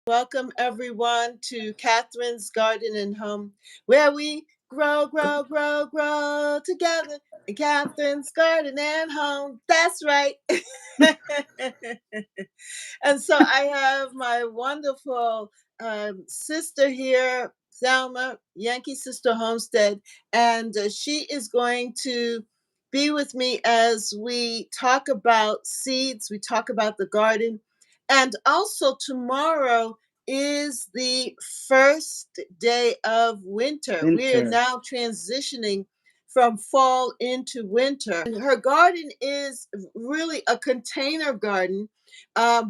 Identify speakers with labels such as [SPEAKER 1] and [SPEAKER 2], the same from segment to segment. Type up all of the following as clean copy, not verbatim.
[SPEAKER 1] Welcome everyone to Catherine's Garden and Home, where we grow, grow, grow, grow together in Catherine's Garden and Home. That's right. And so I have my wonderful sister here, Thelma, Yankee Sister Homestead, and she is going to be with me as we talk about seeds, we talk about the garden, and also tomorrow is the first day of winter. We are
[SPEAKER 2] Winter.
[SPEAKER 1] now transitioning from fall into winter. And her garden is really a container garden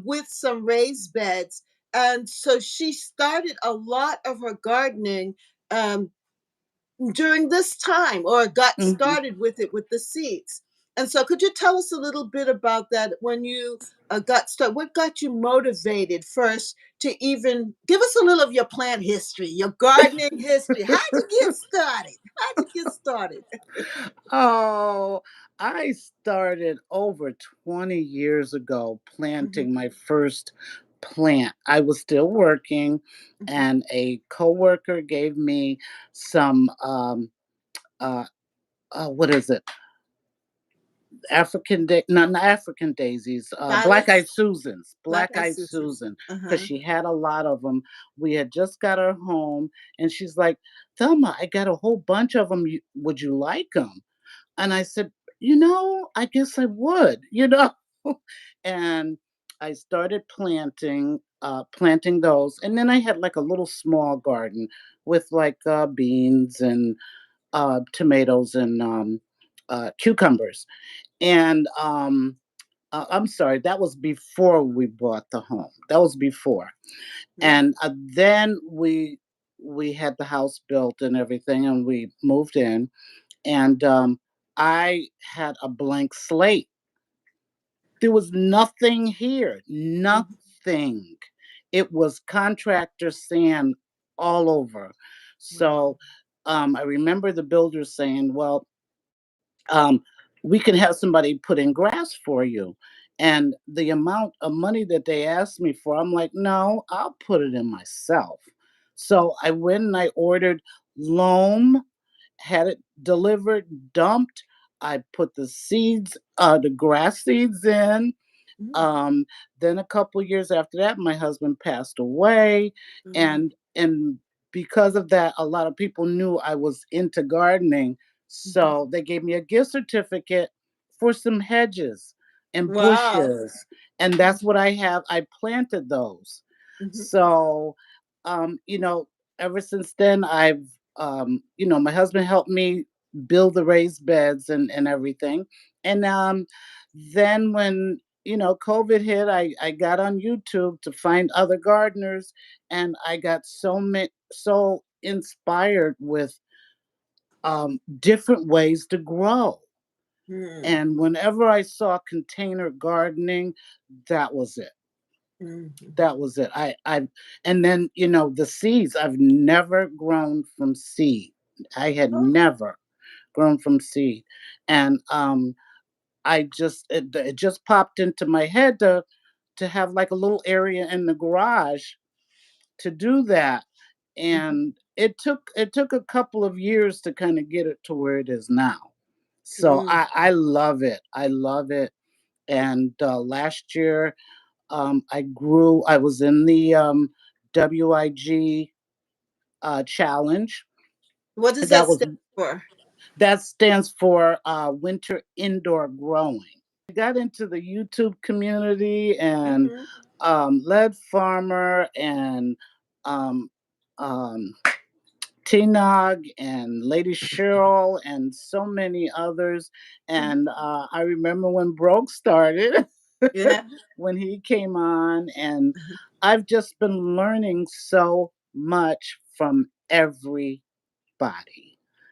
[SPEAKER 1] with some raised beds. And so she started a lot of her gardening um, during this time, or got
[SPEAKER 2] Mhm.
[SPEAKER 1] started with it with the seeds. And so, could you tell us a little bit about that when you got started? What got you motivated first to even give us a little of your plant history, your gardening history? How'd you get started? How'd you get started?
[SPEAKER 2] Oh, I started over 20 years ago
[SPEAKER 1] Mhm,
[SPEAKER 2] planting my first plant. I was still working,
[SPEAKER 1] mhm.
[SPEAKER 2] and a coworker gave me some uh, what is it? Not African daisies, black eyed
[SPEAKER 1] Violets,
[SPEAKER 2] Susans,
[SPEAKER 1] black
[SPEAKER 2] black
[SPEAKER 1] eyed
[SPEAKER 2] eyed
[SPEAKER 1] Susans.
[SPEAKER 2] Susan,
[SPEAKER 1] Uh
[SPEAKER 2] because
[SPEAKER 1] huh.
[SPEAKER 2] she had a lot of them. We had just got her home, and she's like, Thelma, I got a whole bunch of them. Would you like them? And I said, I guess I would, and I started planting those. And then I had like a little small garden with like beans and tomatoes and cucumbers. And I'm sorry, that was before we bought the home. That was before.
[SPEAKER 1] Mhm,
[SPEAKER 2] And then we had the house built and everything, and we moved in. And I had a blank slate. There was nothing here,
[SPEAKER 1] mhm,
[SPEAKER 2] nothing. It was contractor sand all over.
[SPEAKER 1] wow.
[SPEAKER 2] So I remember the builder saying, "Well, um, we can have somebody put in grass for you." And the amount of money that they asked me for, I'm like, no, I'll put it in myself. So I went and I ordered loam, had it delivered, dumped. I put the grass seeds in.
[SPEAKER 1] Mm,
[SPEAKER 2] Um, then a couple years after that, my husband passed away,
[SPEAKER 1] mhm,
[SPEAKER 2] and because of that, a lot of people knew I was into gardening,
[SPEAKER 1] mhm.
[SPEAKER 2] so they gave me a gift certificate for some hedges and
[SPEAKER 1] Wow.
[SPEAKER 2] bushes, and
[SPEAKER 1] Mhm,
[SPEAKER 2] that's what I have. I planted those.
[SPEAKER 1] mhm,
[SPEAKER 2] So, um, you know, ever since then, my husband helped me build the raised beds and everything, and then when COVID hit, I got on YouTube to find other gardeners, and I got so inspired with different ways to grow.
[SPEAKER 1] mm,
[SPEAKER 2] And whenever I saw container gardening, that was it.
[SPEAKER 1] mhm.
[SPEAKER 2] That was it. And then the seeds. I've never grown from seed. I had
[SPEAKER 1] Oh,
[SPEAKER 2] never grown from seed, and it just popped into my head to have like a little area in the garage to do that.
[SPEAKER 1] mhm,
[SPEAKER 2] And it took a couple of years to kind of get it to where it is now. So
[SPEAKER 1] mm.
[SPEAKER 2] I love it. I love it. And last year, I was in the WIG challenge.
[SPEAKER 1] What does that
[SPEAKER 2] That was
[SPEAKER 1] stand for?
[SPEAKER 2] that stands for winter indoor growing. I got into the YouTube community and
[SPEAKER 1] Mhm,
[SPEAKER 2] Led Farmer and um, um, Nog and Lady Cheryl and so many others.
[SPEAKER 1] mhm.
[SPEAKER 2] And I remember when Broke started,
[SPEAKER 1] Yeah.
[SPEAKER 2] when he came on, and
[SPEAKER 1] Mhm.
[SPEAKER 2] I've just been learning so much from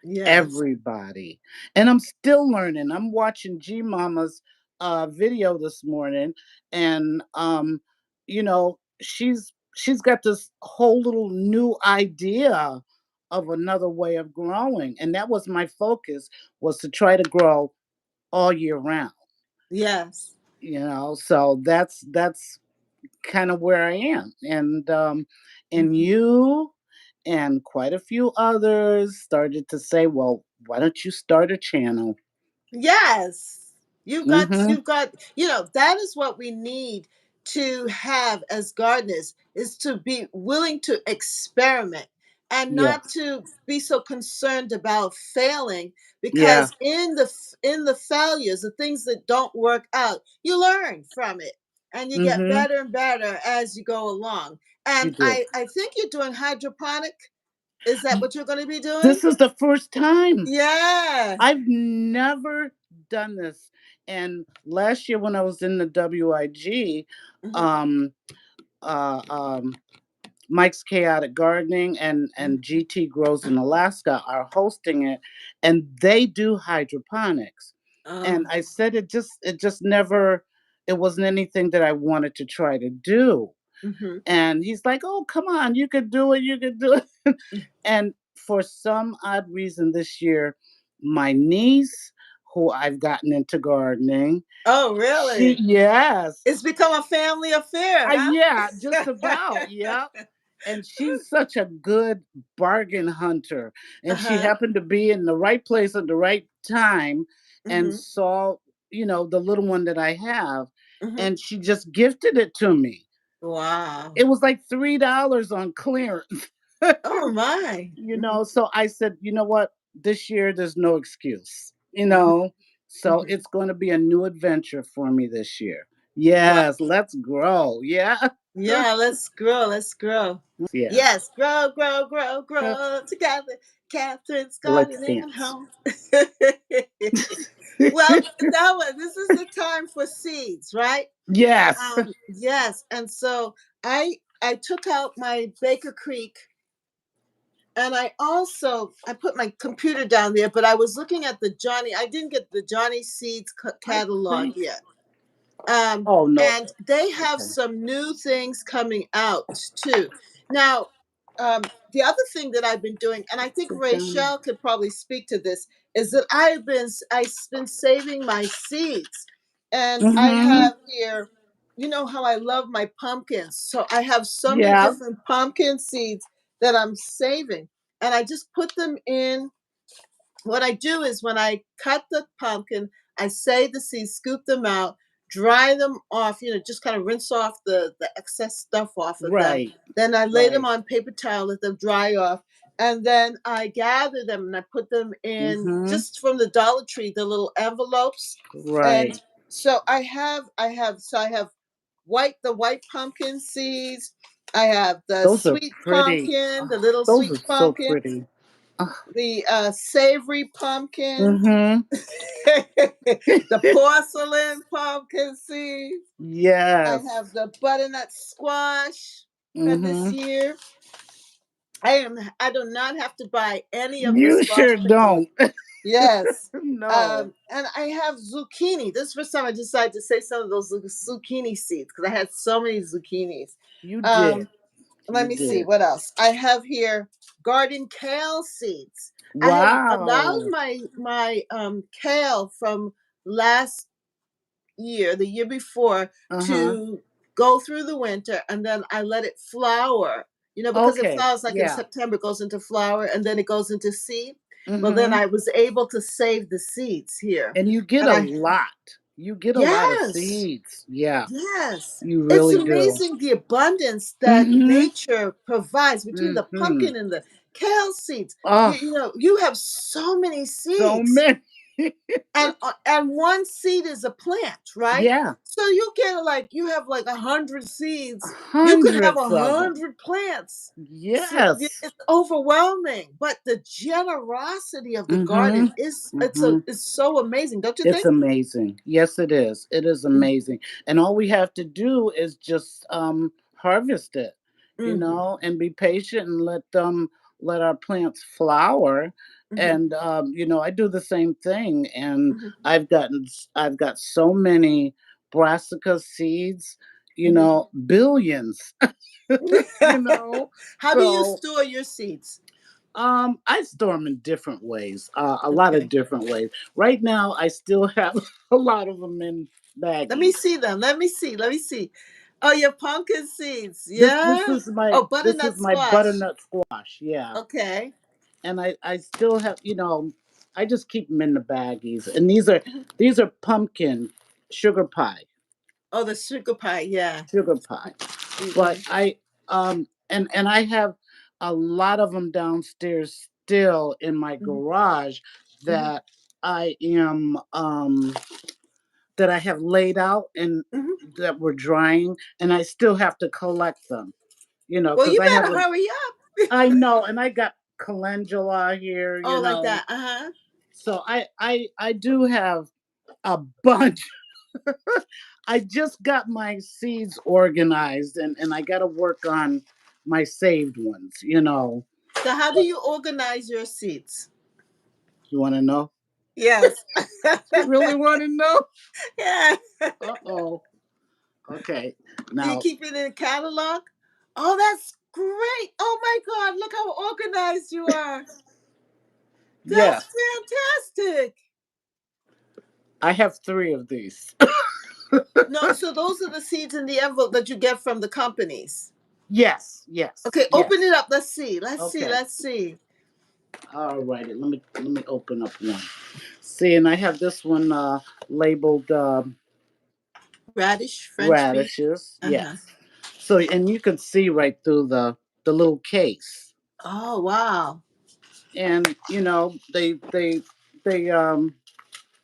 [SPEAKER 1] Yes.
[SPEAKER 2] everybody. And I'm still learning. I'm watching G Mama's video this morning, and she's got this whole little new idea of another way of growing. And that was my focus, was to try to grow all year round.
[SPEAKER 1] Yes.
[SPEAKER 2] So that's kind of where I am. And
[SPEAKER 1] Mhm.
[SPEAKER 2] you and quite a few others started to say, well, why don't you start a channel?
[SPEAKER 1] Yes.
[SPEAKER 2] Mhm.
[SPEAKER 1] That is what we need to have as gardeners, is to be willing to experiment and not
[SPEAKER 2] Yes.
[SPEAKER 1] to be so concerned about failing,
[SPEAKER 2] Yeah.
[SPEAKER 1] because in the failures, the things that don't work out, you learn from it and you get
[SPEAKER 2] Mhm.
[SPEAKER 1] better and better as you go along.
[SPEAKER 2] You
[SPEAKER 1] And
[SPEAKER 2] do.
[SPEAKER 1] I think you're doing hydroponic. Is that what you're going to be doing?
[SPEAKER 2] This is the first time.
[SPEAKER 1] Yeah.
[SPEAKER 2] I've never done this. And last year when I was in the WIG,
[SPEAKER 1] Mhm.
[SPEAKER 2] um, uh, um, Mike's Chaotic Gardening and GT Grows in Alaska are hosting it, and they do hydroponics. And
[SPEAKER 1] Oh.
[SPEAKER 2] I said it just never, it wasn't anything that I wanted to try to do.
[SPEAKER 1] Mhm.
[SPEAKER 2] And he's like, "Oh, come on, you could do it, you could do it." And for some odd reason this year, my niece, who I've gotten into gardening,
[SPEAKER 1] Oh,
[SPEAKER 2] she
[SPEAKER 1] really?
[SPEAKER 2] yes.
[SPEAKER 1] It's become a family affair,
[SPEAKER 2] Yeah, just
[SPEAKER 1] huh?
[SPEAKER 2] about. Yep. And she's such a good bargain hunter. And she
[SPEAKER 1] Uh-huh.
[SPEAKER 2] happened to be in the right place at the right time and
[SPEAKER 1] Mhm.
[SPEAKER 2] saw, the little one that I have,
[SPEAKER 1] Mhm.
[SPEAKER 2] and she just gifted it to me.
[SPEAKER 1] Wow.
[SPEAKER 2] It was like $3 on clearance.
[SPEAKER 1] Oh, my. Mhm.
[SPEAKER 2] So I said, you know what? This year there's no excuse.
[SPEAKER 1] Mhm.
[SPEAKER 2] So
[SPEAKER 1] Mhm.
[SPEAKER 2] it's going to be a new adventure for me this year.
[SPEAKER 1] Wow.
[SPEAKER 2] Yes, let's grow. Yeah.
[SPEAKER 1] Yeah, let's grow. Let's grow.
[SPEAKER 2] Yes.
[SPEAKER 1] Yes, grow, grow, grow, grow together. Catherine's
[SPEAKER 2] Let's
[SPEAKER 1] gardening at
[SPEAKER 2] dance.
[SPEAKER 1] home. Well, that was this is the time for seeds, right?
[SPEAKER 2] Yes.
[SPEAKER 1] Yes, and so I took out my Baker Creek, and I put my computer down there, but I was looking at the Johnny. I didn't get the Johnny Seeds
[SPEAKER 2] I
[SPEAKER 1] catalog
[SPEAKER 2] think.
[SPEAKER 1] yet.
[SPEAKER 2] Oh no.
[SPEAKER 1] And they have
[SPEAKER 2] Okay.
[SPEAKER 1] some new things coming out too. Now, the other thing that I've been doing, and I think
[SPEAKER 2] Sit down.
[SPEAKER 1] Rachel could probably speak to this, is that I've been saving my seeds, and I
[SPEAKER 2] Mhm.
[SPEAKER 1] have here. You know how I love my pumpkins, so I have so many
[SPEAKER 2] Yeah.
[SPEAKER 1] different pumpkin seeds that I'm saving, and I just put them in. What I do is when I cut the pumpkin, I save the seeds, scoop them out, dry them off, just kind of rinse off the excess stuff off of them.
[SPEAKER 2] Right.
[SPEAKER 1] Then I lay them
[SPEAKER 2] Right.
[SPEAKER 1] on paper towel, let them dry off. And then I gather them and I put them in
[SPEAKER 2] Mhm.
[SPEAKER 1] just from the Dollar Tree, the little envelopes. And
[SPEAKER 2] Right.
[SPEAKER 1] so I have the white pumpkin seeds. I have the
[SPEAKER 2] Those are
[SPEAKER 1] sweet
[SPEAKER 2] pretty.
[SPEAKER 1] pumpkin, the
[SPEAKER 2] Oh,
[SPEAKER 1] little
[SPEAKER 2] those
[SPEAKER 1] sweet
[SPEAKER 2] are so
[SPEAKER 1] pumpkin,
[SPEAKER 2] pretty. Oh,
[SPEAKER 1] the savory pumpkin,
[SPEAKER 2] mhm.
[SPEAKER 1] the porcelain pumpkin seeds. I
[SPEAKER 2] Yes.
[SPEAKER 1] have the butternut squash for this
[SPEAKER 2] Mhm.
[SPEAKER 1] year. I do not have to buy any of the
[SPEAKER 2] You
[SPEAKER 1] squash
[SPEAKER 2] sure
[SPEAKER 1] picklings.
[SPEAKER 2] don't.
[SPEAKER 1] Yes.
[SPEAKER 2] No.
[SPEAKER 1] And I have zucchini. This is the first time I decided to say some of those zucchini seeds because I had so many zucchinis.
[SPEAKER 2] You did.
[SPEAKER 1] Um, Let
[SPEAKER 2] You
[SPEAKER 1] me see
[SPEAKER 2] did.
[SPEAKER 1] what else. I have here garden kale seeds. I had allowed
[SPEAKER 2] Wow.
[SPEAKER 1] my kale from last year, the year before,
[SPEAKER 2] Uh-huh.
[SPEAKER 1] to go through the winter, and then I let it flower. Because it
[SPEAKER 2] Okay.
[SPEAKER 1] flowers like in
[SPEAKER 2] Yeah.
[SPEAKER 1] September, it goes into flower, and then it goes into seed. Well, then
[SPEAKER 2] Mhm.
[SPEAKER 1] I was able to save the seeds here,
[SPEAKER 2] And you get
[SPEAKER 1] and
[SPEAKER 2] a
[SPEAKER 1] I
[SPEAKER 2] lot. You get a lot of
[SPEAKER 1] yes.
[SPEAKER 2] seeds. Yeah.
[SPEAKER 1] Yes.
[SPEAKER 2] You
[SPEAKER 1] It's
[SPEAKER 2] really do.
[SPEAKER 1] amazing the abundance that
[SPEAKER 2] Mhm.
[SPEAKER 1] nature provides between the
[SPEAKER 2] Mhm.
[SPEAKER 1] pumpkin and the kale seeds.
[SPEAKER 2] Oh,
[SPEAKER 1] You have so many
[SPEAKER 2] so
[SPEAKER 1] seeds,
[SPEAKER 2] many.
[SPEAKER 1] and one seed is a plant, right?
[SPEAKER 2] Yeah.
[SPEAKER 1] So you have like 100 seeds. You could have
[SPEAKER 2] Hundreds
[SPEAKER 1] a
[SPEAKER 2] of them.
[SPEAKER 1] hundred plants. So
[SPEAKER 2] Yes.
[SPEAKER 1] it's overwhelming, but the generosity of the garden
[SPEAKER 2] Mhm. Mhm.
[SPEAKER 1] is so amazing, don't you
[SPEAKER 2] It's
[SPEAKER 1] think?
[SPEAKER 2] amazing. Yes, it is. It is amazing. And all we have to do is just harvest it,
[SPEAKER 1] Mm-hmm.
[SPEAKER 2] and be patient and let our plants flower.
[SPEAKER 1] Mm-hmm.
[SPEAKER 2] And I do the same thing. And
[SPEAKER 1] Mm-hmm.
[SPEAKER 2] I've got so many brassica seeds,
[SPEAKER 1] Mm-hmm.
[SPEAKER 2] billions, you know.
[SPEAKER 1] How do you
[SPEAKER 2] So
[SPEAKER 1] store your seeds?
[SPEAKER 2] I store them in different ways, a lot of
[SPEAKER 1] Okay.
[SPEAKER 2] different ways. Right now, I still have a lot of them in
[SPEAKER 1] Let me
[SPEAKER 2] baggies.
[SPEAKER 1] see them. Let me see. Let me see. Oh, your pumpkin seeds.
[SPEAKER 2] This this
[SPEAKER 1] Yeah.
[SPEAKER 2] is my
[SPEAKER 1] Oh,
[SPEAKER 2] this is
[SPEAKER 1] butternut
[SPEAKER 2] my
[SPEAKER 1] squash.
[SPEAKER 2] butternut squash, yeah.
[SPEAKER 1] Okay.
[SPEAKER 2] And I still have, I just keep them in the baggies. And these are pumpkin sugar pie,
[SPEAKER 1] Oh, the sugar pie. Yeah.
[SPEAKER 2] sugar pie. But
[SPEAKER 1] Mm-hmm.
[SPEAKER 2] and I have a lot of them downstairs still in my garage
[SPEAKER 1] Hmm.
[SPEAKER 2] that I am that I have laid out and
[SPEAKER 1] Hmm.
[SPEAKER 2] that were drying, and I still have to collect them.
[SPEAKER 1] Well,
[SPEAKER 2] Because
[SPEAKER 1] you
[SPEAKER 2] I have
[SPEAKER 1] better
[SPEAKER 2] a
[SPEAKER 1] hurry up.
[SPEAKER 2] I know, and I got calendula here,
[SPEAKER 1] Oh, like that. Uh huh.
[SPEAKER 2] So I do have a bunch. I just got my seeds organized, and I got to work on my saved ones.
[SPEAKER 1] So, how do you organize your seeds?
[SPEAKER 2] You want to know?
[SPEAKER 1] Yes.
[SPEAKER 2] You really want to know?
[SPEAKER 1] Yeah.
[SPEAKER 2] Uh oh. Okay.
[SPEAKER 1] Do you
[SPEAKER 2] Now,
[SPEAKER 1] keep it in a catalog? Oh, that's great. Oh my God, look how organized you are.
[SPEAKER 2] yes,
[SPEAKER 1] That's fantastic.
[SPEAKER 2] I have three of these.
[SPEAKER 1] No, so those are the seeds in the envelope that you get from the companies.
[SPEAKER 2] Yes, yes,
[SPEAKER 1] Okay, open it
[SPEAKER 2] yes.
[SPEAKER 1] up. Let's see. Let's see.
[SPEAKER 2] Okay.
[SPEAKER 1] Let's see.
[SPEAKER 2] All righty. Let me open up one. See, and I have this one labeled
[SPEAKER 1] Radish, French bean.
[SPEAKER 2] radishes.
[SPEAKER 1] Uh-huh.
[SPEAKER 2] Yes. So, and you can see right through the little case,
[SPEAKER 1] Oh, wow.
[SPEAKER 2] and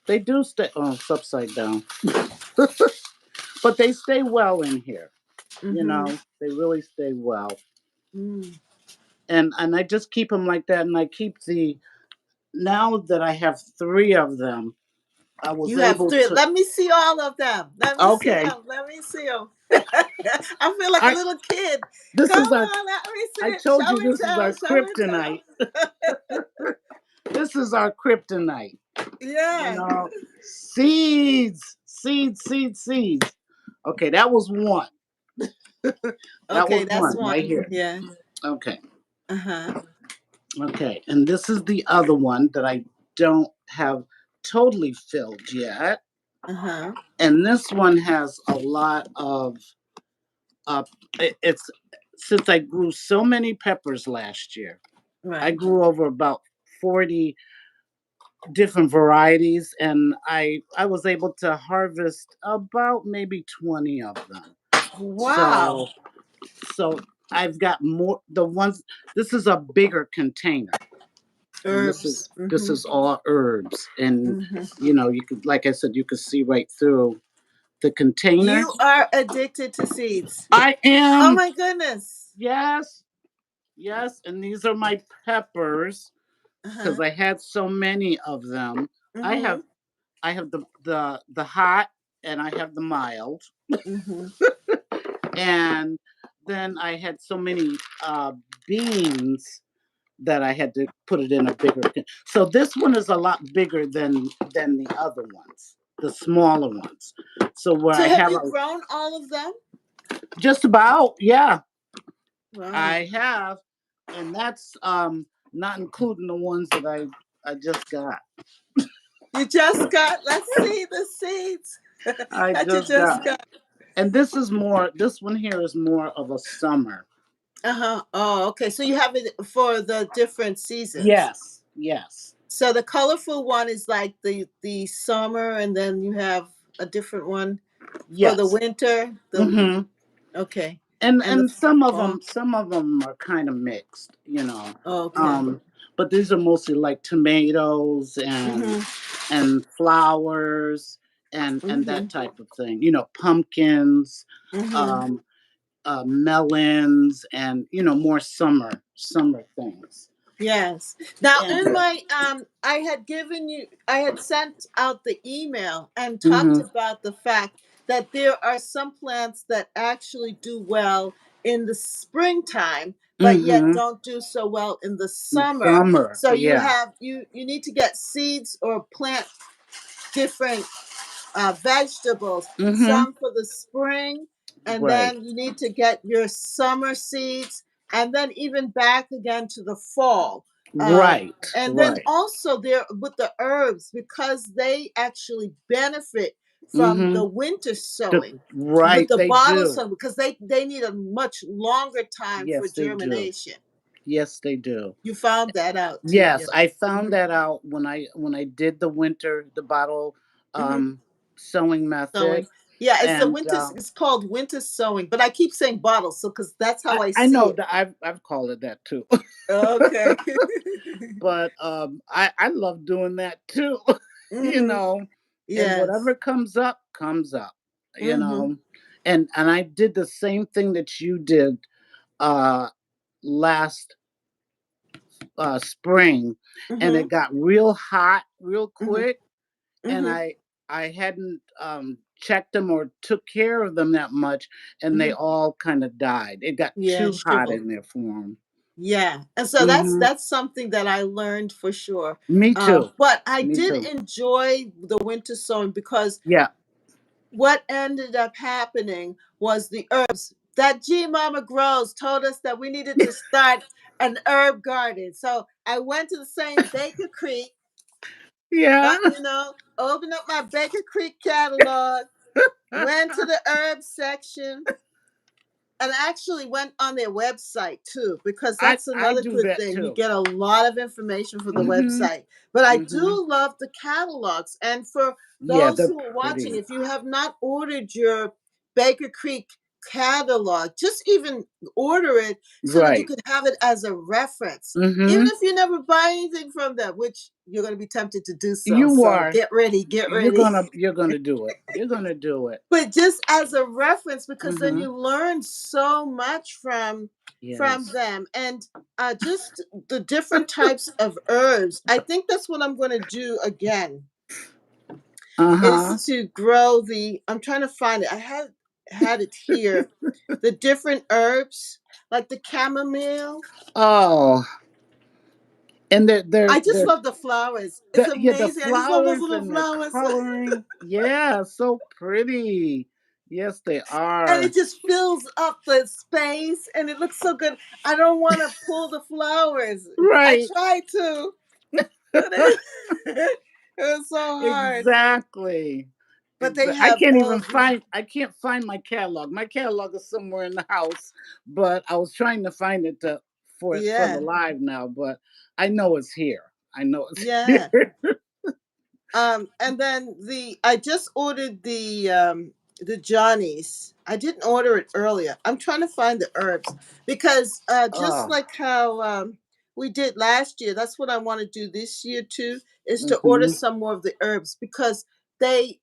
[SPEAKER 2] they do stay. Oh, it's upside down, but they stay well in here.
[SPEAKER 1] Mm-hmm.
[SPEAKER 2] They really stay well,
[SPEAKER 1] Mm.
[SPEAKER 2] and I just keep them like that, and I keep the. Now that I have three of them, I was
[SPEAKER 1] You have
[SPEAKER 2] able
[SPEAKER 1] three.
[SPEAKER 2] to.
[SPEAKER 1] Let me see all of them. Let me see
[SPEAKER 2] Okay,
[SPEAKER 1] them. Let me see them. I feel like a
[SPEAKER 2] I
[SPEAKER 1] little kid.
[SPEAKER 2] this
[SPEAKER 1] Come
[SPEAKER 2] is our.
[SPEAKER 1] on, let me see
[SPEAKER 2] I
[SPEAKER 1] it.
[SPEAKER 2] told
[SPEAKER 1] Show
[SPEAKER 2] you
[SPEAKER 1] and
[SPEAKER 2] this is
[SPEAKER 1] tell.
[SPEAKER 2] our
[SPEAKER 1] Show and
[SPEAKER 2] kryptonite.
[SPEAKER 1] tell.
[SPEAKER 2] This is our kryptonite. You
[SPEAKER 1] Yeah.
[SPEAKER 2] know, seeds, seeds, seeds, seeds. Okay, that was one. That
[SPEAKER 1] Okay,
[SPEAKER 2] was
[SPEAKER 1] that's
[SPEAKER 2] one right
[SPEAKER 1] one.
[SPEAKER 2] here.
[SPEAKER 1] Yeah.
[SPEAKER 2] Okay,
[SPEAKER 1] Uh-huh.
[SPEAKER 2] okay, and this is the other one that I don't have totally filled yet.
[SPEAKER 1] Uh-huh.
[SPEAKER 2] And this one has a lot of uh, it's since I grew so many peppers last year. I
[SPEAKER 1] Right.
[SPEAKER 2] grew over about 40 different varieties, and I was able to harvest about maybe 20 of them.
[SPEAKER 1] Wow.
[SPEAKER 2] So so I've got more the ones. This is a bigger container, and this
[SPEAKER 1] Herbs.
[SPEAKER 2] is this
[SPEAKER 1] Mm-hmm.
[SPEAKER 2] is all herbs, and
[SPEAKER 1] Mm-hmm.
[SPEAKER 2] you could, like I said, you could see right through the container.
[SPEAKER 1] You are addicted to seeds.
[SPEAKER 2] I
[SPEAKER 1] Oh
[SPEAKER 2] am.
[SPEAKER 1] my goodness.
[SPEAKER 2] Yes, yes, and these are my peppers because
[SPEAKER 1] Uh-huh.
[SPEAKER 2] I had so many of them. I
[SPEAKER 1] Mm-hmm.
[SPEAKER 2] have I have the hot, and I have the mild,
[SPEAKER 1] Mm-hmm.
[SPEAKER 2] and then I had so many beans that I had to put it in a bigger. So this one is a lot bigger than the other ones, the smaller ones. So where
[SPEAKER 1] So
[SPEAKER 2] I
[SPEAKER 1] have
[SPEAKER 2] have
[SPEAKER 1] you grown all of them?
[SPEAKER 2] just about, yeah,
[SPEAKER 1] Wow.
[SPEAKER 2] I have, and that's not including the ones that I just got.
[SPEAKER 1] You just got, let's see the seeds
[SPEAKER 2] I
[SPEAKER 1] that you
[SPEAKER 2] just
[SPEAKER 1] just
[SPEAKER 2] got,
[SPEAKER 1] got.
[SPEAKER 2] and this is more. This one here is more of a summer.
[SPEAKER 1] Uh-huh. Oh, okay. So you have it for the different seasons.
[SPEAKER 2] Yes, yes,
[SPEAKER 1] So the colorful one is like the summer, and then you have a different one for the
[SPEAKER 2] yes.
[SPEAKER 1] winter. The
[SPEAKER 2] Hmm.
[SPEAKER 1] okay, and the
[SPEAKER 2] And some of
[SPEAKER 1] fall.
[SPEAKER 2] them, are kind of mixed.
[SPEAKER 1] Oh, okay.
[SPEAKER 2] Um, but these are mostly like tomatoes
[SPEAKER 1] Mhm.
[SPEAKER 2] and flowers and that
[SPEAKER 1] Mhm.
[SPEAKER 2] type of thing. Pumpkins,
[SPEAKER 1] Mhm.
[SPEAKER 2] um, melons, and more summer things.
[SPEAKER 1] Yes. Now in
[SPEAKER 2] And
[SPEAKER 1] my I had sent out the email and talked
[SPEAKER 2] hmm
[SPEAKER 1] about the fact that there are some plants that actually do well in the springtime, but yet
[SPEAKER 2] hmm
[SPEAKER 1] don't do so well in the summer.
[SPEAKER 2] summer,
[SPEAKER 1] So
[SPEAKER 2] yeah.
[SPEAKER 1] you need to get seeds or plant different vegetables,
[SPEAKER 2] hmm
[SPEAKER 1] some for the spring, and
[SPEAKER 2] Right,
[SPEAKER 1] then you need to get your summer seeds, and then even back again to the fall.
[SPEAKER 2] right,
[SPEAKER 1] And then
[SPEAKER 2] right.
[SPEAKER 1] also there with the herbs, because they actually benefit from
[SPEAKER 2] Mhm.
[SPEAKER 1] the winter
[SPEAKER 2] The
[SPEAKER 1] sowing with
[SPEAKER 2] right,
[SPEAKER 1] the
[SPEAKER 2] they
[SPEAKER 1] bottle
[SPEAKER 2] do.
[SPEAKER 1] sowing because they need a much longer time for
[SPEAKER 2] Yes, they do.
[SPEAKER 1] germination.
[SPEAKER 2] Yes, they do.
[SPEAKER 1] You found that out too,
[SPEAKER 2] Yes,
[SPEAKER 1] yes.
[SPEAKER 2] I found
[SPEAKER 1] Hmm.
[SPEAKER 2] that out when I did the bottle,
[SPEAKER 1] Hmm.
[SPEAKER 2] sewing method,
[SPEAKER 1] Sowing. Yeah, it's the
[SPEAKER 2] and,
[SPEAKER 1] winter. It's called winter sowing, but I keep saying bottle, so because that's how I
[SPEAKER 2] I
[SPEAKER 1] see
[SPEAKER 2] know
[SPEAKER 1] it.
[SPEAKER 2] that I've called it that too.
[SPEAKER 1] Okay.
[SPEAKER 2] But, I love doing that too, you
[SPEAKER 1] Hmm.
[SPEAKER 2] know, and
[SPEAKER 1] Yes.
[SPEAKER 2] whatever comes up, you
[SPEAKER 1] Hmm.
[SPEAKER 2] know, and I did the same thing that you did, uh, last, spring, and it
[SPEAKER 1] Hmm.
[SPEAKER 2] got real hot real
[SPEAKER 1] Hmm.
[SPEAKER 2] quick, and
[SPEAKER 1] Hmm.
[SPEAKER 2] I hadn't, checked them or took care of them that much, and they
[SPEAKER 1] Hmm.
[SPEAKER 2] all kinda died. It got
[SPEAKER 1] Yeah,
[SPEAKER 2] too hot
[SPEAKER 1] shrivel.
[SPEAKER 2] in there for them.
[SPEAKER 1] Yeah, and so
[SPEAKER 2] Mhm.
[SPEAKER 1] that's something that I learned for sure.
[SPEAKER 2] Me too.
[SPEAKER 1] But I
[SPEAKER 2] Me
[SPEAKER 1] did
[SPEAKER 2] too.
[SPEAKER 1] enjoy the winter sowing because
[SPEAKER 2] Yeah.
[SPEAKER 1] what ended up happening was the herbs that G Mama Grows told us that we needed to start an herb garden. So I went to the same Baker Creek,
[SPEAKER 2] Yeah.
[SPEAKER 1] opened up my Baker Creek catalog, went to the herb section, and I actually went on their website too, because that's
[SPEAKER 2] I
[SPEAKER 1] another
[SPEAKER 2] do
[SPEAKER 1] good
[SPEAKER 2] that
[SPEAKER 1] thing. You
[SPEAKER 2] too.
[SPEAKER 1] get a lot of information from the
[SPEAKER 2] Mhm.
[SPEAKER 1] website. But I
[SPEAKER 2] Mhm.
[SPEAKER 1] do love the catalogs. And for
[SPEAKER 2] Yeah,
[SPEAKER 1] those
[SPEAKER 2] they're
[SPEAKER 1] who are watching,
[SPEAKER 2] pretty.
[SPEAKER 1] if you have not ordered your Baker Creek catalog, just even order it so that you
[SPEAKER 2] Right.
[SPEAKER 1] could have it as a reference. Even
[SPEAKER 2] Mhm.
[SPEAKER 1] if you never buy anything from them, which you're going to be tempted to do so.
[SPEAKER 2] You
[SPEAKER 1] So
[SPEAKER 2] are.
[SPEAKER 1] get ready, get ready.
[SPEAKER 2] You're gonna do it. You're gonna do it.
[SPEAKER 1] But just as a reference, because then
[SPEAKER 2] Mhm.
[SPEAKER 1] you learn so much from
[SPEAKER 2] Yes.
[SPEAKER 1] them, and just the different types of herbs. I think that's what I'm going to do again, is
[SPEAKER 2] Uh-huh.
[SPEAKER 1] to grow the, I'm trying to find it, I had it here, the different herbs like the chamomile.
[SPEAKER 2] Oh, and
[SPEAKER 1] I just
[SPEAKER 2] they're
[SPEAKER 1] love the flowers. It's
[SPEAKER 2] the
[SPEAKER 1] amazing. I just love those
[SPEAKER 2] flowers
[SPEAKER 1] little
[SPEAKER 2] and the
[SPEAKER 1] flowers.
[SPEAKER 2] coloring. Yeah, so pretty. Yes, they
[SPEAKER 1] And
[SPEAKER 2] are.
[SPEAKER 1] it just fills up the space and it looks so good. I don't want to pull the flowers. I
[SPEAKER 2] Right.
[SPEAKER 1] tried to, but it was so hard.
[SPEAKER 2] Exactly.
[SPEAKER 1] But they
[SPEAKER 2] I
[SPEAKER 1] have
[SPEAKER 2] can't
[SPEAKER 1] all
[SPEAKER 2] even
[SPEAKER 1] of these.
[SPEAKER 2] find I can't find my catalog. My catalog is somewhere in the house, but I was trying to find it to for the
[SPEAKER 1] Yeah,
[SPEAKER 2] live now, but I know it's here. I know it's
[SPEAKER 1] yeah.
[SPEAKER 2] here.
[SPEAKER 1] And then I just ordered the Johnnies. I didn't order it earlier. I'm trying to find the herbs because just
[SPEAKER 2] Oh.
[SPEAKER 1] like how we did last year, that's what I want to do this year too, is to order
[SPEAKER 2] Mhm.
[SPEAKER 1] some more of the herbs because they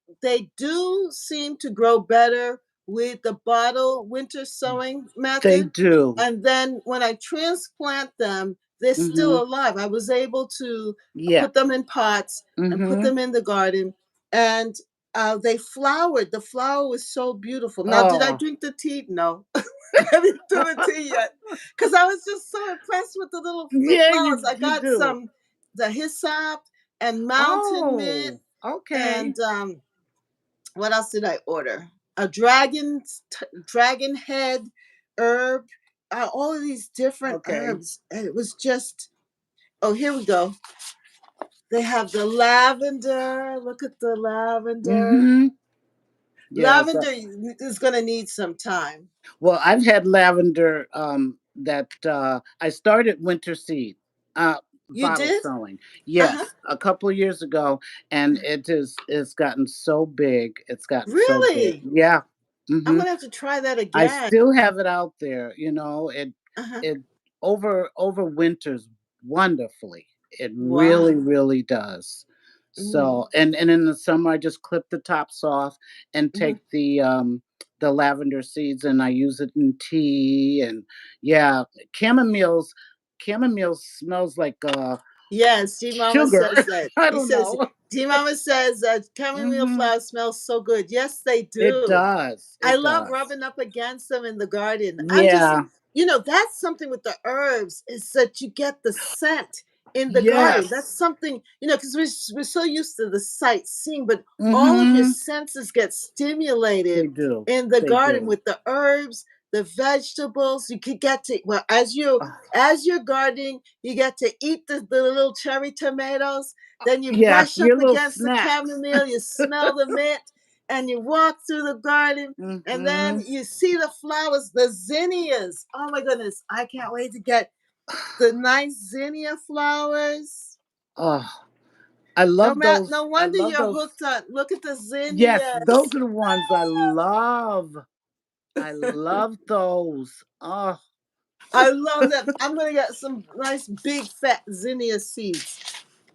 [SPEAKER 1] do seem to grow better with the bottle winter sowing
[SPEAKER 2] They
[SPEAKER 1] method.
[SPEAKER 2] do.
[SPEAKER 1] And then when I transplant them, they're
[SPEAKER 2] Mhm.
[SPEAKER 1] still alive. I was able to
[SPEAKER 2] Yeah.
[SPEAKER 1] put them in pots and put
[SPEAKER 2] Mhm.
[SPEAKER 1] them in the garden, and they flowered. The flower was so beautiful. Now, did I
[SPEAKER 2] Oh.
[SPEAKER 1] drink the tea? No, I didn't do the tea yet, because I was just so impressed with the
[SPEAKER 2] Yeah,
[SPEAKER 1] flowers. I
[SPEAKER 2] you
[SPEAKER 1] got
[SPEAKER 2] do.
[SPEAKER 1] some the hyssop and mountain mint,
[SPEAKER 2] Oh, okay.
[SPEAKER 1] and what else did I order? A dragon head herb. All of these different
[SPEAKER 2] Okay.
[SPEAKER 1] herbs, and it was just. Oh, here we go. They have the lavender. Look at the lavender.
[SPEAKER 2] Mhm. Yes.
[SPEAKER 1] Lavender is going to need some time.
[SPEAKER 2] Well, I've had lavender, that, I started winter seed,
[SPEAKER 1] You
[SPEAKER 2] bottle
[SPEAKER 1] did?
[SPEAKER 2] sowing.
[SPEAKER 1] Uh-huh.
[SPEAKER 2] Yes, a couple of years ago, and it's gotten so big. It's gotten so big.
[SPEAKER 1] Really?
[SPEAKER 2] Yeah.
[SPEAKER 1] I'm
[SPEAKER 2] Mhm.
[SPEAKER 1] going to have to try that
[SPEAKER 2] I
[SPEAKER 1] again.
[SPEAKER 2] still have it out there, you know,
[SPEAKER 1] Uh-huh.
[SPEAKER 2] it over winters wonderfully. It really,
[SPEAKER 1] Wow.
[SPEAKER 2] really does.
[SPEAKER 1] Mm.
[SPEAKER 2] So, and in the summer, I just clip the tops off and
[SPEAKER 1] Mhm.
[SPEAKER 2] take the lavender seeds and I use it in tea and yeah, camomiles chamomile smells like
[SPEAKER 1] Yes, G Mama
[SPEAKER 2] sugar.
[SPEAKER 1] says that.
[SPEAKER 2] I
[SPEAKER 1] He
[SPEAKER 2] don't
[SPEAKER 1] says,
[SPEAKER 2] know.
[SPEAKER 1] G Mama says that chamomile
[SPEAKER 2] Mhm.
[SPEAKER 1] flowers smell so good. Yes, they
[SPEAKER 2] It
[SPEAKER 1] do.
[SPEAKER 2] does.
[SPEAKER 1] I
[SPEAKER 2] It
[SPEAKER 1] love
[SPEAKER 2] does.
[SPEAKER 1] rubbing up against them in the garden. I'm just,
[SPEAKER 2] Yeah.
[SPEAKER 1] that's something with the herbs is that you get the scent in the garden. That's
[SPEAKER 2] Yes.
[SPEAKER 1] something, because we're so used to the sight seeing, but all of your
[SPEAKER 2] Mhm.
[SPEAKER 1] senses get
[SPEAKER 2] They
[SPEAKER 1] stimulated
[SPEAKER 2] do.
[SPEAKER 1] in the
[SPEAKER 2] They
[SPEAKER 1] garden
[SPEAKER 2] do.
[SPEAKER 1] with the herbs, the vegetables. You could get to, well,
[SPEAKER 2] Oh,
[SPEAKER 1] as you're gardening, you get to eat the little cherry tomatoes. Then you
[SPEAKER 2] yeah,
[SPEAKER 1] brush up
[SPEAKER 2] your little
[SPEAKER 1] against the
[SPEAKER 2] snacks.
[SPEAKER 1] chamomile. You smell the mint. and you walk through the garden, and then
[SPEAKER 2] Mhm.
[SPEAKER 1] you see the flowers, the zinnias. Oh my goodness, I can't wait to get the nice zinnia flowers.
[SPEAKER 2] Oh, I love
[SPEAKER 1] No
[SPEAKER 2] those. I
[SPEAKER 1] wonder
[SPEAKER 2] love
[SPEAKER 1] you're
[SPEAKER 2] those.
[SPEAKER 1] hooked on. Look at the
[SPEAKER 2] Yes, those
[SPEAKER 1] zinnias.
[SPEAKER 2] are the ones I love. I love those. Oh,
[SPEAKER 1] I love them. I'm gonna get some nice big fat zinnia seeds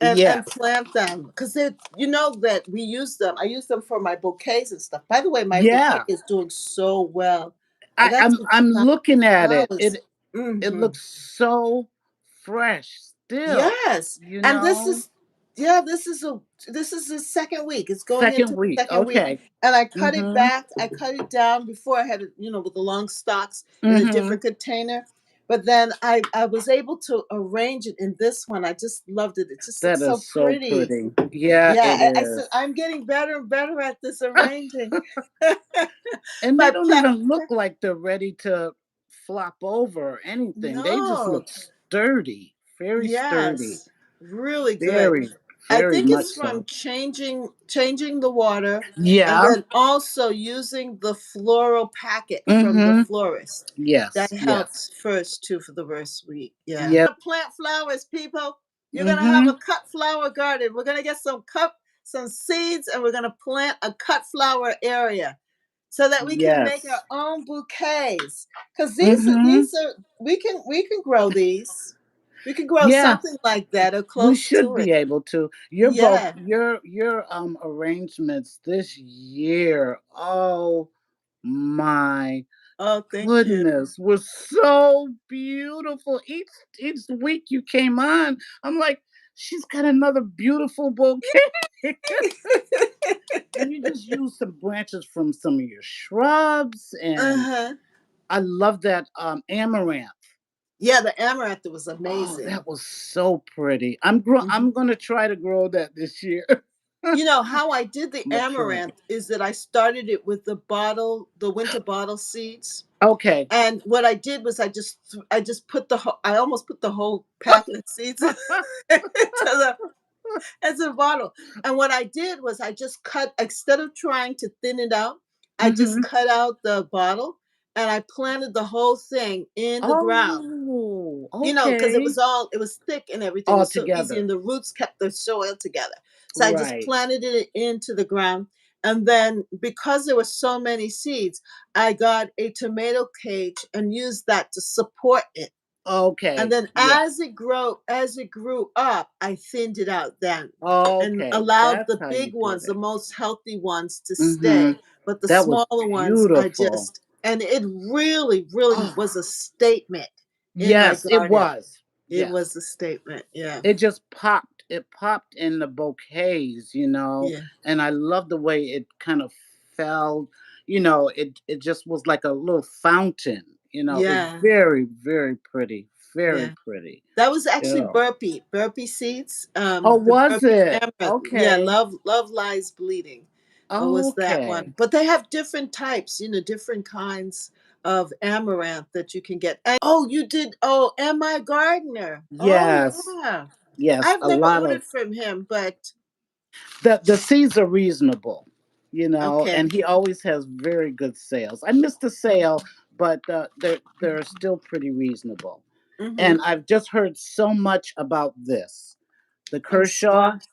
[SPEAKER 1] and
[SPEAKER 2] yes.
[SPEAKER 1] plant them because they, you know, that we use them. I use them for my bouquets and stuff. By the way, my bouquet
[SPEAKER 2] Yeah.
[SPEAKER 1] is doing so well. I got some
[SPEAKER 2] I'm
[SPEAKER 1] nice
[SPEAKER 2] looking at it.
[SPEAKER 1] flowers.
[SPEAKER 2] It
[SPEAKER 1] Hmm.
[SPEAKER 2] looks so fresh still,
[SPEAKER 1] Yes,
[SPEAKER 2] you
[SPEAKER 1] and
[SPEAKER 2] know?
[SPEAKER 1] this is the second week. It's going into
[SPEAKER 2] Second
[SPEAKER 1] the
[SPEAKER 2] week.
[SPEAKER 1] second week,
[SPEAKER 2] Okay.
[SPEAKER 1] and I cut it
[SPEAKER 2] Mhm.
[SPEAKER 1] back. I cut it down before I had it, you know, with the long stalks in a
[SPEAKER 2] Mhm.
[SPEAKER 1] different container. But then I was able to arrange it in this one. I just loved it. It just looks
[SPEAKER 2] That
[SPEAKER 1] so
[SPEAKER 2] is so
[SPEAKER 1] pretty.
[SPEAKER 2] pretty. Yeah,
[SPEAKER 1] Yeah,
[SPEAKER 2] it
[SPEAKER 1] I said
[SPEAKER 2] is.
[SPEAKER 1] I'm getting better and better at this arranging.
[SPEAKER 2] And they
[SPEAKER 1] My
[SPEAKER 2] don't
[SPEAKER 1] plant,
[SPEAKER 2] even look like they're ready to flop over or anything. They just
[SPEAKER 1] no,
[SPEAKER 2] look sturdy, very sturdy,
[SPEAKER 1] yes, really good.
[SPEAKER 2] very,
[SPEAKER 1] I
[SPEAKER 2] very
[SPEAKER 1] think
[SPEAKER 2] much
[SPEAKER 1] it's from
[SPEAKER 2] so.
[SPEAKER 1] changing the water and
[SPEAKER 2] Yeah.
[SPEAKER 1] then also using the floral packet from the
[SPEAKER 2] Mhm.
[SPEAKER 1] florist. That
[SPEAKER 2] Yes, yes.
[SPEAKER 1] helps first too for the first week. Yeah.
[SPEAKER 2] Yep.
[SPEAKER 1] Plant flowers, people. You're gonna have a
[SPEAKER 2] Mhm.
[SPEAKER 1] cut flower garden. We're gonna get some seeds and we're gonna plant a cut flower area so that we can make our
[SPEAKER 2] Yes.
[SPEAKER 1] own bouquets. Because
[SPEAKER 2] Mhm.
[SPEAKER 1] these are we can grow these. We can grow
[SPEAKER 2] Yeah,
[SPEAKER 1] something like that or
[SPEAKER 2] we
[SPEAKER 1] close
[SPEAKER 2] should
[SPEAKER 1] to it.
[SPEAKER 2] be able to.
[SPEAKER 1] Yeah.
[SPEAKER 2] Your arrangements this year. Oh my
[SPEAKER 1] Oh, thank you.
[SPEAKER 2] goodness, was so beautiful. Each week you came on, I'm like, she's got another beautiful bouquet. And you just use some branches from some of your shrubs, and
[SPEAKER 1] Uh-huh.
[SPEAKER 2] I love that amaranth.
[SPEAKER 1] Yeah, the amaranth was
[SPEAKER 2] Oh,
[SPEAKER 1] amazing.
[SPEAKER 2] that was so pretty.
[SPEAKER 1] Mhm.
[SPEAKER 2] I'm gonna try to grow that this year. I'm
[SPEAKER 1] You know, how I did the
[SPEAKER 2] gonna try.
[SPEAKER 1] amaranth is that I started it with the winter bottle seeds.
[SPEAKER 2] Okay.
[SPEAKER 1] And what I did was I just put I almost put the whole packet of seeds into the bottle. And what I did was I just cut instead of trying to thin it out, I just
[SPEAKER 2] Mhm.
[SPEAKER 1] cut out the bottle and I planted the whole thing in the ground.
[SPEAKER 2] Oh,
[SPEAKER 1] You know, because
[SPEAKER 2] okay.
[SPEAKER 1] it was thick and everything. It
[SPEAKER 2] All
[SPEAKER 1] was so easy,
[SPEAKER 2] together.
[SPEAKER 1] and the roots kept the soil together. So I just
[SPEAKER 2] Right.
[SPEAKER 1] planted it into the ground, and then because there were so many seeds, I got a tomato cage and used that to support it. And
[SPEAKER 2] Okay.
[SPEAKER 1] then
[SPEAKER 2] Yes.
[SPEAKER 1] as it grew up, I thinned it out then and
[SPEAKER 2] Okay.
[SPEAKER 1] allowed
[SPEAKER 2] That's
[SPEAKER 1] the
[SPEAKER 2] how you
[SPEAKER 1] big
[SPEAKER 2] did
[SPEAKER 1] ones, the
[SPEAKER 2] it.
[SPEAKER 1] most healthy ones to
[SPEAKER 2] Mhm.
[SPEAKER 1] stay. But the
[SPEAKER 2] That was
[SPEAKER 1] smaller ones I
[SPEAKER 2] beautiful.
[SPEAKER 1] just and it really, really
[SPEAKER 2] Oh,
[SPEAKER 1] was a statement in my
[SPEAKER 2] yes, it
[SPEAKER 1] garden.
[SPEAKER 2] was.
[SPEAKER 1] It
[SPEAKER 2] Yes.
[SPEAKER 1] was a statement. Yeah.
[SPEAKER 2] It just popped. It popped in the bouquets,
[SPEAKER 1] Yeah.
[SPEAKER 2] and I love the way it kind of fell. It just was like a little fountain. It's
[SPEAKER 1] Yeah.
[SPEAKER 2] very, very pretty. Very
[SPEAKER 1] Yeah.
[SPEAKER 2] pretty.
[SPEAKER 1] That was
[SPEAKER 2] You
[SPEAKER 1] actually
[SPEAKER 2] know.
[SPEAKER 1] burpee seeds.
[SPEAKER 2] Oh,
[SPEAKER 1] The
[SPEAKER 2] was
[SPEAKER 1] burpee
[SPEAKER 2] it?
[SPEAKER 1] amaranth. Yeah,
[SPEAKER 2] Okay.
[SPEAKER 1] love lies bleeding. Was that
[SPEAKER 2] Okay.
[SPEAKER 1] one? But they have different types, you know, different kinds of amaranth that you can get. And oh, you did. Oh, Am I Gardener? Oh
[SPEAKER 2] Yes.
[SPEAKER 1] yeah.
[SPEAKER 2] Yes.
[SPEAKER 1] I've
[SPEAKER 2] A
[SPEAKER 1] never
[SPEAKER 2] lot of
[SPEAKER 1] ordered from him, but
[SPEAKER 2] the seeds are reasonable,
[SPEAKER 1] okay.
[SPEAKER 2] and he always has very good sales. I missed a sale, but they're still pretty reasonable.
[SPEAKER 1] Mm-hmm.
[SPEAKER 2] And I've just heard so much about this, the
[SPEAKER 1] Oh,
[SPEAKER 2] Kershaw,
[SPEAKER 1] squash.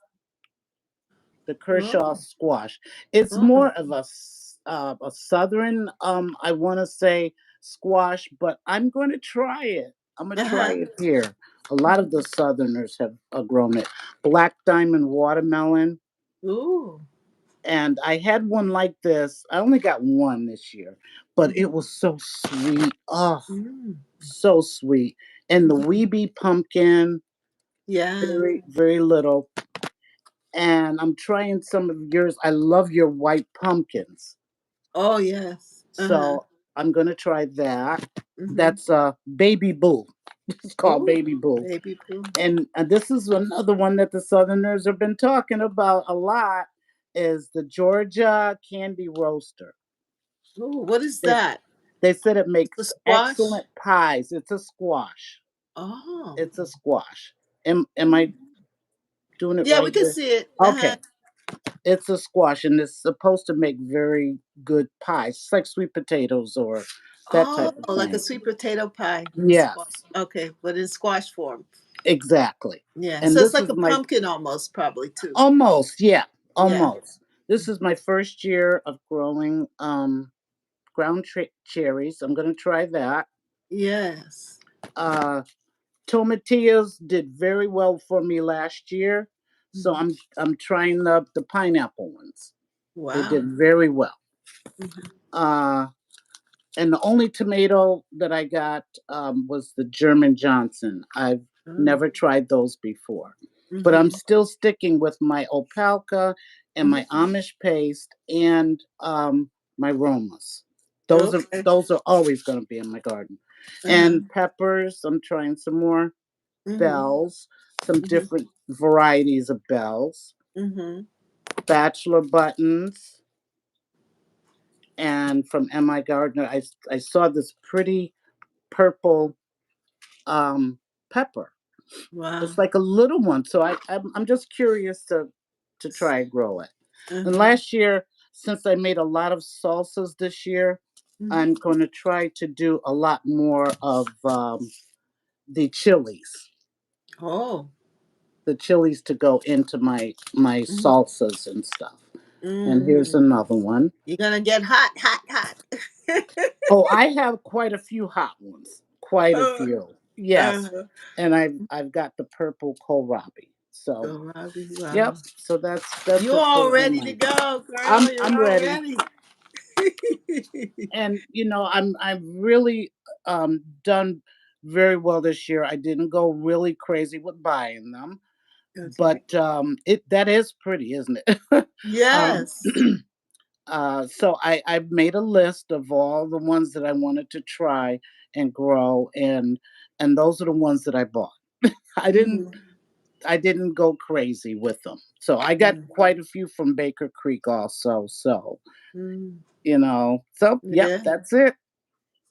[SPEAKER 2] the Kershaw
[SPEAKER 1] Oh,
[SPEAKER 2] squash. It's
[SPEAKER 1] oh.
[SPEAKER 2] more of a southern, I want to say squash, but I'm going to try it. I'm gonna try
[SPEAKER 1] Uh-huh.
[SPEAKER 2] it here. A lot of
[SPEAKER 1] Mhm.
[SPEAKER 2] the southerners have grown it. Black diamond watermelon.
[SPEAKER 1] Ooh.
[SPEAKER 2] And I had one like this. I only got one this year, but
[SPEAKER 1] Mm-hmm.
[SPEAKER 2] it was so sweet. Oh,
[SPEAKER 1] Mm.
[SPEAKER 2] so sweet. And the
[SPEAKER 1] Mhm.
[SPEAKER 2] weeby pumpkin,
[SPEAKER 1] Yeah.
[SPEAKER 2] very, very little. And I'm trying some of yours. I love your white pumpkins.
[SPEAKER 1] Oh yes. Uh-huh.
[SPEAKER 2] So I'm gonna try that.
[SPEAKER 1] Mm-hmm.
[SPEAKER 2] That's baby boo. It's called
[SPEAKER 1] Ooh,
[SPEAKER 2] baby boo.
[SPEAKER 1] baby poo.
[SPEAKER 2] And this is another one that the Southerners have been talking about a lot. Is the Georgia candy roaster.
[SPEAKER 1] Ooh, what is
[SPEAKER 2] They
[SPEAKER 1] that?
[SPEAKER 2] they said it
[SPEAKER 1] It's the
[SPEAKER 2] makes
[SPEAKER 1] squash?
[SPEAKER 2] excellent pies. It's a squash.
[SPEAKER 1] Oh.
[SPEAKER 2] It's a squash. Am
[SPEAKER 1] Mm.
[SPEAKER 2] I doing it
[SPEAKER 1] Yeah, we
[SPEAKER 2] right
[SPEAKER 1] can
[SPEAKER 2] here?
[SPEAKER 1] see it. Uh-huh.
[SPEAKER 2] Okay. It's a squash, and it's supposed to make very good pies. It's like sweet potatoes or that
[SPEAKER 1] Oh,
[SPEAKER 2] type of
[SPEAKER 1] like a
[SPEAKER 2] thing.
[SPEAKER 1] sweet potato pie. Squash.
[SPEAKER 2] Yes,
[SPEAKER 1] Okay, but in squash form.
[SPEAKER 2] exactly.
[SPEAKER 1] Yeah.
[SPEAKER 2] And
[SPEAKER 1] So it's
[SPEAKER 2] this
[SPEAKER 1] like
[SPEAKER 2] is
[SPEAKER 1] a
[SPEAKER 2] my
[SPEAKER 1] pumpkin almost, probably too.
[SPEAKER 2] almost, yeah,
[SPEAKER 1] Yeah.
[SPEAKER 2] almost. This is my first year of growing ground cherries. I'm going to try that.
[SPEAKER 1] Yes.
[SPEAKER 2] Uh, Tomatillos did very well for me last year, so
[SPEAKER 1] Mhm.
[SPEAKER 2] I'm trying the pineapple ones. They did
[SPEAKER 1] Wow.
[SPEAKER 2] very well.
[SPEAKER 1] Mhm.
[SPEAKER 2] Uh, and the only tomato that I got was the German Johnson. I've
[SPEAKER 1] Oh.
[SPEAKER 2] never tried those before, but I'm
[SPEAKER 1] Mhm.
[SPEAKER 2] still sticking with my Opalka and
[SPEAKER 1] Mhm.
[SPEAKER 2] my Amish paste and my Romas.
[SPEAKER 1] Okay.
[SPEAKER 2] Those are always going to be in my garden.
[SPEAKER 1] Uh-huh.
[SPEAKER 2] And peppers, I'm trying some more
[SPEAKER 1] Mhm.
[SPEAKER 2] bells, some
[SPEAKER 1] Mhm.
[SPEAKER 2] different varieties of bells,
[SPEAKER 1] Mhm.
[SPEAKER 2] bachelor buttons, and from M.I. Gardner, I saw this pretty purple um, pepper.
[SPEAKER 1] Wow.
[SPEAKER 2] It's like a little one, so I'm just curious to try and grow it. And
[SPEAKER 1] Uh-huh.
[SPEAKER 2] last year, since I made a lot of salsas this year,
[SPEAKER 1] Mhm.
[SPEAKER 2] I'm going to try to do a lot more of the chilies,
[SPEAKER 1] Oh.
[SPEAKER 2] the chilies to go into my
[SPEAKER 1] Mhm.
[SPEAKER 2] salsas and stuff. And here's
[SPEAKER 1] Mm.
[SPEAKER 2] another one.
[SPEAKER 1] You're gonna get hot, hot, hot.
[SPEAKER 2] Oh, I have quite a few hot ones. Quite a
[SPEAKER 1] uh,
[SPEAKER 2] few. Yes.
[SPEAKER 1] uh,
[SPEAKER 2] And I've got the purple kohlrabi. So,
[SPEAKER 1] Go, Robbie.
[SPEAKER 2] yep.
[SPEAKER 1] Wow.
[SPEAKER 2] So that's
[SPEAKER 1] You're
[SPEAKER 2] it
[SPEAKER 1] all
[SPEAKER 2] for
[SPEAKER 1] ready to
[SPEAKER 2] MI.
[SPEAKER 1] go, girl. You're
[SPEAKER 2] I'm
[SPEAKER 1] all
[SPEAKER 2] ready.
[SPEAKER 1] ready.
[SPEAKER 2] And I've really done very well this year. I didn't go really crazy with buying them,
[SPEAKER 1] Okay.
[SPEAKER 2] but it that is pretty, isn't it? um
[SPEAKER 1] Yes.
[SPEAKER 2] so I made a list of all the ones that I wanted to try and grow, and those are the ones that I bought. I didn't
[SPEAKER 1] Mm-hmm.
[SPEAKER 2] I didn't go crazy with them. So I got quite a few from Baker Creek also. So,
[SPEAKER 1] Mm-hmm.
[SPEAKER 2] so yep,
[SPEAKER 1] Yeah.
[SPEAKER 2] that's it.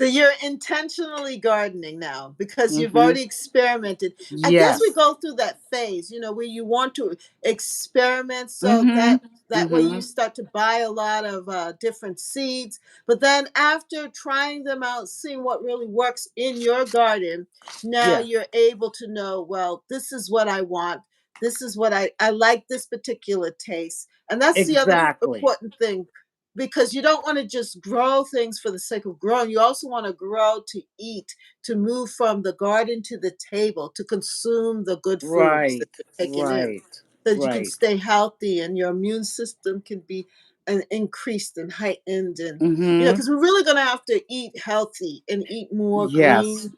[SPEAKER 1] So you're intentionally gardening now because you've
[SPEAKER 2] Hmm.
[SPEAKER 1] already experimented. I guess we
[SPEAKER 2] Yes.
[SPEAKER 1] go through that phase, where you want to experiment so
[SPEAKER 2] Hmm.
[SPEAKER 1] that way
[SPEAKER 2] Hmm.
[SPEAKER 1] you start to buy a lot of different seeds. But then after trying them out, seeing what really works in your garden, now
[SPEAKER 2] Yeah.
[SPEAKER 1] you're able to know, well, this is what I want. This is what I like this particular taste. And that's the other
[SPEAKER 2] Exactly.
[SPEAKER 1] important thing because you don't want to just grow things for the sake of growing. You also want to grow to eat, to move from the garden to the table, to consume the good foods that
[SPEAKER 2] Right.
[SPEAKER 1] you're taking in,
[SPEAKER 2] Right.
[SPEAKER 1] so that you can
[SPEAKER 2] Right.
[SPEAKER 1] stay healthy and your immune system can be increased and heightened. And,
[SPEAKER 2] Hmm.
[SPEAKER 1] because we're really going to have to eat healthy and eat more
[SPEAKER 2] Yes.
[SPEAKER 1] green.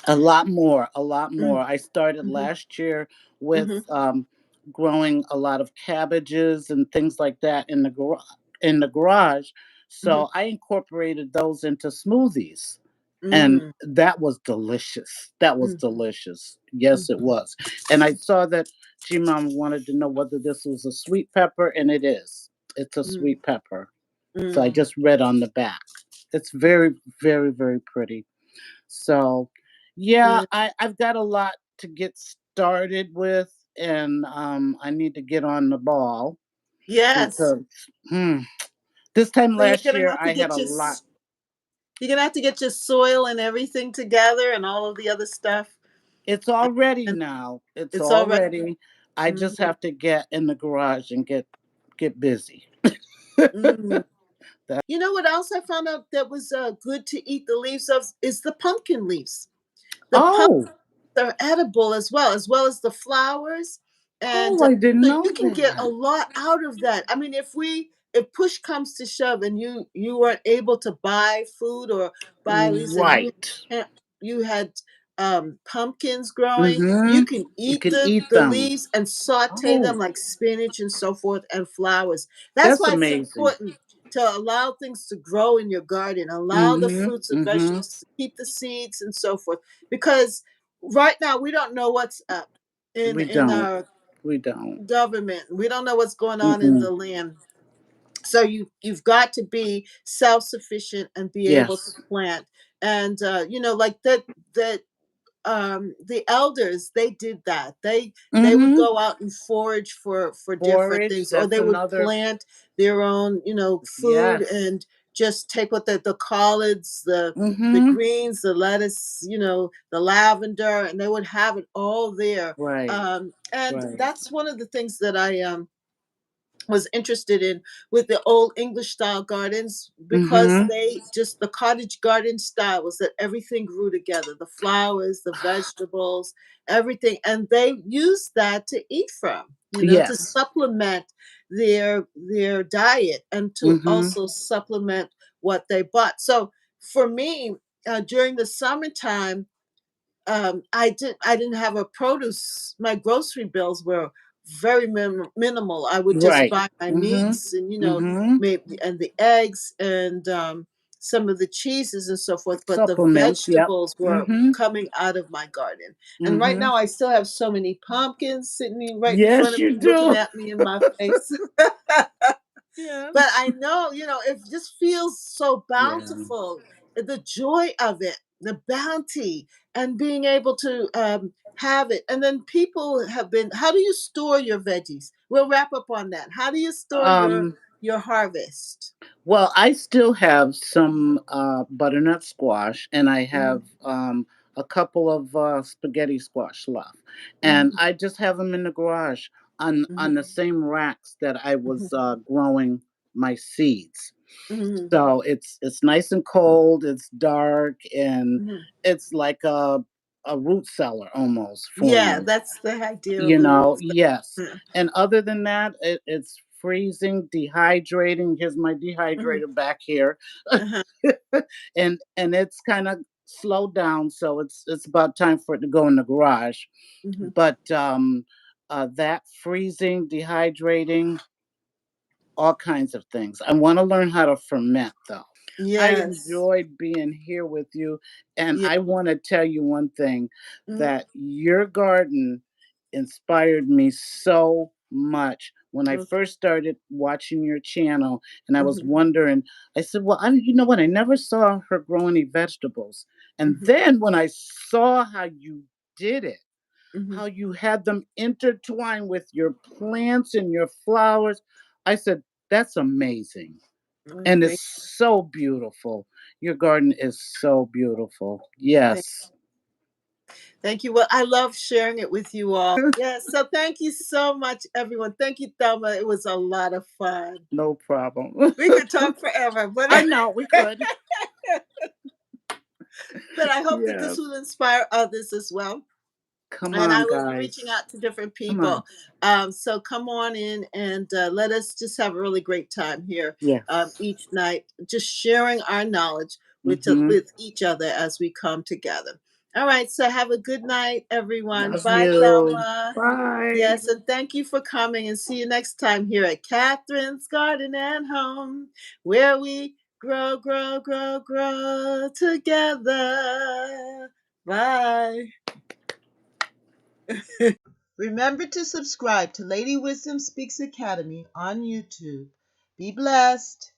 [SPEAKER 2] A lot more, a lot more.
[SPEAKER 1] Mm,
[SPEAKER 2] I started
[SPEAKER 1] mhm,
[SPEAKER 2] last year with
[SPEAKER 1] mhm,
[SPEAKER 2] growing a lot of cabbages and things like that in the garage.
[SPEAKER 1] mhm,
[SPEAKER 2] So I incorporated those into smoothies, and
[SPEAKER 1] mm,
[SPEAKER 2] that was delicious. That was
[SPEAKER 1] mm,
[SPEAKER 2] delicious. Yes, it
[SPEAKER 1] mhm,
[SPEAKER 2] was. And I saw that G Mom wanted to know whether this was a sweet pepper, and it is. It's a
[SPEAKER 1] mm,
[SPEAKER 2] sweet pepper. So I
[SPEAKER 1] mm.
[SPEAKER 2] just read on the back. It's very, very, very pretty. So, yeah,
[SPEAKER 1] Yeah.
[SPEAKER 2] I've got a lot to get started with, and I need to get on the ball
[SPEAKER 1] Yes.
[SPEAKER 2] because hmm, this time
[SPEAKER 1] So
[SPEAKER 2] last year I had a lot.
[SPEAKER 1] you're gonna have to get your soil and everything together and all of the other stuff.
[SPEAKER 2] It's all ready
[SPEAKER 1] And
[SPEAKER 2] now. It's
[SPEAKER 1] it's
[SPEAKER 2] all
[SPEAKER 1] already.
[SPEAKER 2] ready. I just
[SPEAKER 1] Mhm,
[SPEAKER 2] have to get in the garage and get busy.
[SPEAKER 1] mm.
[SPEAKER 2] That
[SPEAKER 1] You know what else I found out that was good to eat the leaves of is the pumpkin leaves. The
[SPEAKER 2] oh
[SPEAKER 1] they're edible as well as the flowers, and,
[SPEAKER 2] oh I didn't
[SPEAKER 1] so
[SPEAKER 2] know
[SPEAKER 1] you can get a
[SPEAKER 2] that.
[SPEAKER 1] lot out of that. I mean, if push comes to shove and you weren't able to buy food or buy leaves and
[SPEAKER 2] Right.
[SPEAKER 1] ha you had, pumpkins growing,
[SPEAKER 2] Mm-hmm.
[SPEAKER 1] you can
[SPEAKER 2] You
[SPEAKER 1] eat
[SPEAKER 2] can eat
[SPEAKER 1] the
[SPEAKER 2] them.
[SPEAKER 1] leaves and sauté
[SPEAKER 2] Oh,
[SPEAKER 1] them like spinach and so forth and flowers. That's
[SPEAKER 2] that's
[SPEAKER 1] why it's
[SPEAKER 2] amazing.
[SPEAKER 1] important to allow things to grow in your garden, allow the
[SPEAKER 2] Mm-hmm.
[SPEAKER 1] fruits and
[SPEAKER 2] Mm-hmm.
[SPEAKER 1] vegetables to keep the seeds and so forth, because right now we don't know what's up
[SPEAKER 2] We
[SPEAKER 1] in
[SPEAKER 2] don't.
[SPEAKER 1] our
[SPEAKER 2] We don't.
[SPEAKER 1] government. We don't know what's going on in
[SPEAKER 2] Mm-mm.
[SPEAKER 1] the land. So you've got to be self-sufficient and be able to
[SPEAKER 2] Yes.
[SPEAKER 1] plant. And like that the elders, they did that. They would
[SPEAKER 2] Mhm.
[SPEAKER 1] go out and forage for different
[SPEAKER 2] Forage,
[SPEAKER 1] things, or
[SPEAKER 2] that's
[SPEAKER 1] they would
[SPEAKER 2] another.
[SPEAKER 1] plant their own, food,
[SPEAKER 2] Yes.
[SPEAKER 1] and just take what the collards, the
[SPEAKER 2] Mhm.
[SPEAKER 1] greens, the lettuce, the lavender, and they would have it all there.
[SPEAKER 2] Right,
[SPEAKER 1] And
[SPEAKER 2] right.
[SPEAKER 1] that's one of the things that I was interested in with the old English style gardens, because
[SPEAKER 2] Mhm.
[SPEAKER 1] they just, the cottage garden style was that everything grew together, the flowers, the vegetables, everything, and they used that to eat from, to
[SPEAKER 2] Yes.
[SPEAKER 1] supplement their diet, and to
[SPEAKER 2] Mhm.
[SPEAKER 1] also supplement what they bought. So for me, during the summertime, I didn't have a produce. My grocery bills were very minimal. I would just
[SPEAKER 2] Right.
[SPEAKER 1] buy my
[SPEAKER 2] Mhm.
[SPEAKER 1] meats, and
[SPEAKER 2] Mhm.
[SPEAKER 1] maybe, and the eggs, and some of the cheeses and so forth. But the
[SPEAKER 2] Supplements, yep.
[SPEAKER 1] vegetables were
[SPEAKER 2] Mhm.
[SPEAKER 1] coming out of my garden. And right
[SPEAKER 2] Mhm.
[SPEAKER 1] now, I still have so many pumpkins sitting right in front
[SPEAKER 2] Yes,
[SPEAKER 1] of
[SPEAKER 2] you
[SPEAKER 1] me, looking
[SPEAKER 2] do.
[SPEAKER 1] at me in my face.
[SPEAKER 2] Yeah.
[SPEAKER 1] But I know, it just feels so
[SPEAKER 2] Yeah.
[SPEAKER 1] bountiful. The joy of it, the bounty, and being able to have it. And then people have been, how do you store your veggies? We'll wrap up on that. How do you store
[SPEAKER 2] Um,
[SPEAKER 1] your harvest?
[SPEAKER 2] well, I still have some butternut squash, and I have
[SPEAKER 1] Mhm,
[SPEAKER 2] a couple of spaghetti squash left, and
[SPEAKER 1] mhm,
[SPEAKER 2] I just have them in the garage on
[SPEAKER 1] mhm,
[SPEAKER 2] the same racks that I
[SPEAKER 1] mhm,
[SPEAKER 2] was growing my seeds.
[SPEAKER 1] mhm,
[SPEAKER 2] So it's nice and cold. It's dark, and
[SPEAKER 1] mhm.
[SPEAKER 2] it's like a root cellar almost for
[SPEAKER 1] Yeah,
[SPEAKER 2] you.
[SPEAKER 1] that's the idea of the roots.
[SPEAKER 2] Yes.
[SPEAKER 1] Uh,
[SPEAKER 2] And other than that, it's freezing, dehydrating. Here's my
[SPEAKER 1] mhm,
[SPEAKER 2] dehydrator back here.
[SPEAKER 1] uh-huh,
[SPEAKER 2] And it's kind of slowed down, so it's about time for it to go in the garage.
[SPEAKER 1] mhm.
[SPEAKER 2] But that freezing, dehydrating, all kinds of things. I want to learn how to ferment though. I
[SPEAKER 1] Yes.
[SPEAKER 2] enjoyed being here with you, and
[SPEAKER 1] Yeah.
[SPEAKER 2] I want to tell you one thing,
[SPEAKER 1] Mhm,
[SPEAKER 2] that your garden inspired me so much when I
[SPEAKER 1] okay.
[SPEAKER 2] first started watching your channel, and I was
[SPEAKER 1] Mhm,
[SPEAKER 2] wondering. I said, "Well, you know what? I never saw her grow any vegetables." And
[SPEAKER 1] mhm,
[SPEAKER 2] then when I saw how you did it,
[SPEAKER 1] mhm.
[SPEAKER 2] how you had them intertwined with your plants and your flowers, I said, "That's amazing."
[SPEAKER 1] Oh,
[SPEAKER 2] And it's
[SPEAKER 1] thank
[SPEAKER 2] so beautiful. Your garden is so beautiful.
[SPEAKER 1] thank
[SPEAKER 2] Yes.
[SPEAKER 1] Thank you. Well, I love sharing it with you all. Yes. So thank you so much, everyone. Thank you, Thelma. It was a lot of fun.
[SPEAKER 2] No problem.
[SPEAKER 1] We could talk forever, but
[SPEAKER 2] I know we could.
[SPEAKER 1] but I hope that this
[SPEAKER 2] Yes.
[SPEAKER 1] will inspire others as well.
[SPEAKER 2] Come
[SPEAKER 1] And I
[SPEAKER 2] on,
[SPEAKER 1] will be reaching
[SPEAKER 2] guys.
[SPEAKER 1] out to different
[SPEAKER 2] Come on.
[SPEAKER 1] people. So come on in, and let us just have a really great time here
[SPEAKER 2] Yes.
[SPEAKER 1] each night, just sharing our knowledge
[SPEAKER 2] Mm-hmm.
[SPEAKER 1] with each other as we come together. All right. So have a good night, everyone.
[SPEAKER 2] Love
[SPEAKER 1] Bye,
[SPEAKER 2] you.
[SPEAKER 1] Thelma.
[SPEAKER 2] Bye.
[SPEAKER 1] Yes, and thank you for coming, and see you next time here at Catherine's Garden and Home, where we grow, grow, grow, grow together. Bye. Remember to subscribe to Lady Wisdom Speaks Academy on YouTube. Be blessed.